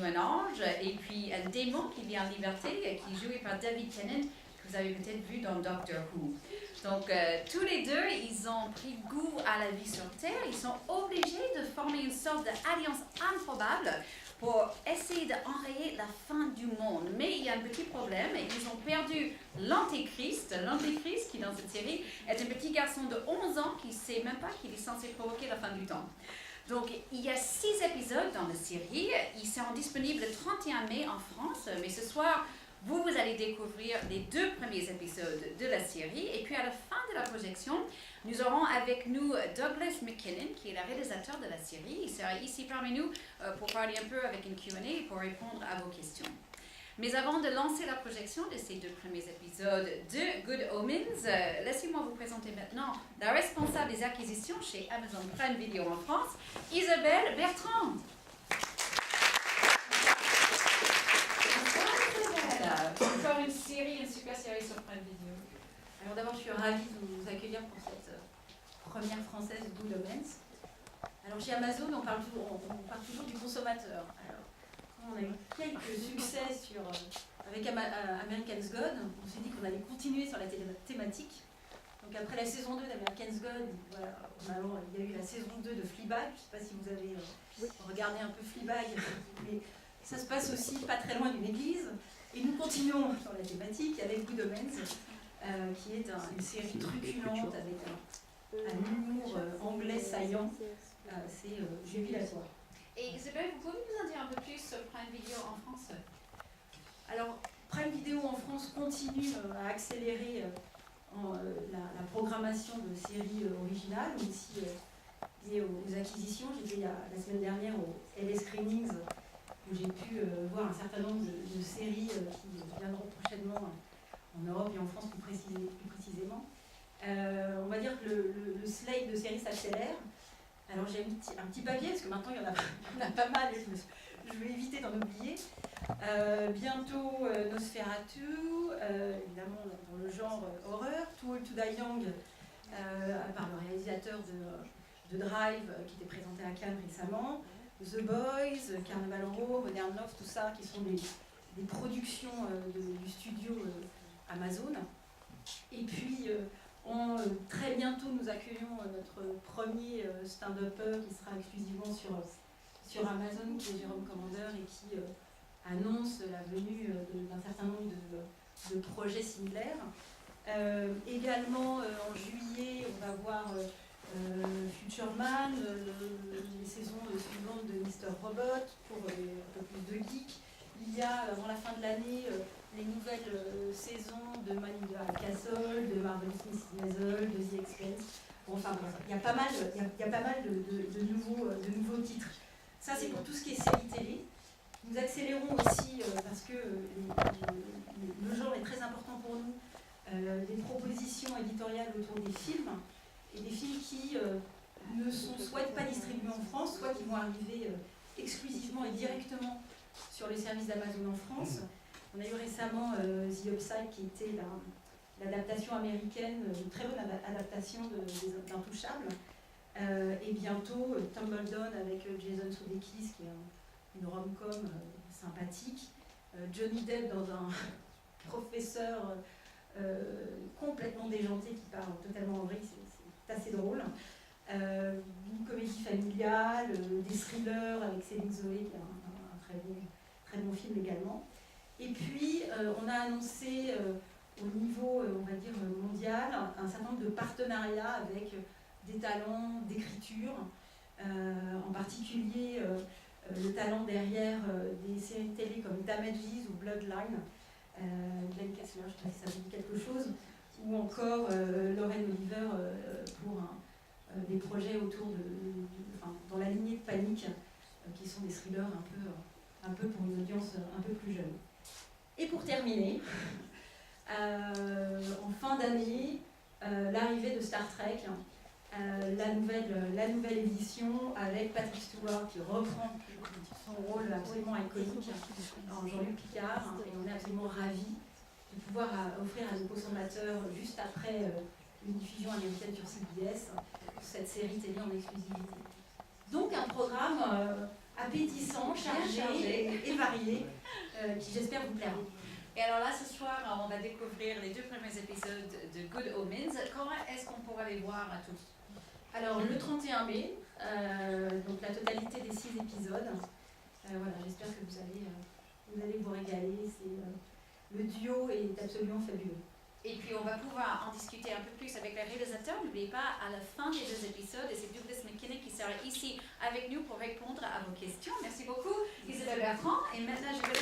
un ange, et puis un démon qui vit en liberté, qui est joué par David Tennant, que vous avez peut-être vu dans Doctor Who. Donc, tous les deux, ils ont pris goût à la vie sur Terre. Ils sont obligés de former une sorte d'alliance improbable pour essayer d'enrayer la fin du monde. Mais il y a un petit problème. Ils ont perdu l'Antéchrist. L'Antéchrist, qui dans cette série, est un petit garçon de 11 ans qui ne sait même pas qu'il est censé provoquer la fin du temps. Donc, il y a 6 épisodes dans la série. Ils seront disponibles le 31 mai en France. Mais ce soir, vous allez découvrir les 2 premiers épisodes de la série. Et puis, à la fin de la projection, nous aurons avec nous Douglas McKinnon, qui est le réalisateur de la série. Il sera ici parmi nous pour parler un peu avec une Q&A et pour répondre à vos questions. Mais avant de lancer la projection de ces 2 premiers épisodes de Good Omens, laissez-moi vous présenter maintenant la responsable des acquisitions chez Amazon Prime Video en France, Isabelle Bertrand. Encore une super série sur Prime Video. Alors d'abord, je suis ravie de vous accueillir pour cette première française Good Omens. Alors chez Amazon, on parle toujours du consommateur. Alors, on a eu quelques succès avec American's God. On s'est dit qu'on allait continuer sur la thématique. Donc après la saison 2 d'American's God, voilà, il y a eu la saison 2 de Fleabag. Je ne sais pas si vous avez regardé un peu Fleabag, mais ça se passe aussi pas très loin d'une église. Et nous continuons sur la thématique avec Good Omens, qui est une série truculente avec un humour anglais saillant. C'est jubilatoire. Et Isabelle, vous pouvez nous en dire un peu plus sur Prime Video en France? Alors, Prime Video en France continue à accélérer la programmation de séries originales, mais aussi liées aux acquisitions. J'étais la semaine dernière au LA Screenings, où j'ai pu voir un certain nombre de séries qui viendront prochainement en Europe et en France plus précisément. On va dire que le slate de séries s'accélère. Alors j'ai mis un petit papier, parce que maintenant il y en a pas mal, et je vais éviter d'en oublier. Bientôt Nosferatu, évidemment dans le genre horreur, Too Old to Die Young, par le réalisateur de Drive, qui était présenté à Cannes récemment. The Boys, Carnival Row, Modern Love, tout ça, qui sont des productions du studio Amazon. Et puis, très bientôt, nous accueillons notre premier stand-upper qui sera exclusivement sur Amazon, qui est Jérôme Commander, et qui annonce la venue d'un certain nombre de projets similaires. Également, en juillet, on va voir Future Man, les saisons suivantes de Mr. Robot pour un peu plus de geek. Il y a avant la fin de l'année les nouvelles saisons de Man in the High Castle, de Marvelous Mrs. Maisel, de The Expanse. Bon, enfin, il y a pas mal, de nouveaux titres. Ça, c'est pour tout ce qui est série télé. Nous accélérons aussi, parce que le genre est très important pour nous, des propositions éditoriales autour des films. Et des films qui ne sont soit pas distribués en France, soit qui vont arriver exclusivement et directement sur les services d'Amazon en France. On a eu récemment The Upside, qui était l'adaptation américaine, une très bonne adaptation d'Intouchables. Et bientôt Tumbledown avec Jason Sudeikis, qui est une rom-com sympathique. Johnny Depp dans un professeur complètement déjanté qui parle totalement en vrille. C'est assez drôle. Une comédie familiale, des thrillers avec Céline Zoé, qui est un très bon film également. Et puis, on a annoncé au niveau, on va dire, mondial, un certain nombre de partenariats avec des talents d'écriture, en particulier le talent derrière des séries de télé comme Damages ou Bloodline, Glenn Kessler, je ne sais pas si ça vous dit quelque chose, ou encore Lauren Oliver pour des projets autour dans la lignée de Panique, qui sont des thrillers un peu pour une audience un peu plus jeune. Et pour terminer, en fin d'année, l'arrivée de Star Trek, la nouvelle édition avec Patrick Stewart qui reprend son rôle absolument iconique en Jean-Luc Picard, et on est absolument ravis de pouvoir offrir à nos consommateurs, juste après une diffusion américaine sur CBS, cette série télé en exclusivité. Donc un programme appétissant, chargé et varié, qui j'espère vous plaira. Et alors là, ce soir, on va découvrir les 2 premiers épisodes de Good Omens. Comment est-ce qu'on pourra les voir à tous? Alors, le 31 mai, donc la totalité des 6 épisodes. Voilà, j'espère que vous allez vous régaler. Le duo est absolument fabuleux. Et puis, on va pouvoir en discuter un peu plus avec les réalisateurs. N'oubliez pas, à la fin des 2 épisodes, et c'est Douglas McKinnon qui sera ici avec nous pour répondre à vos questions. Merci beaucoup, Isabelle Bertrand. Et maintenant, je vais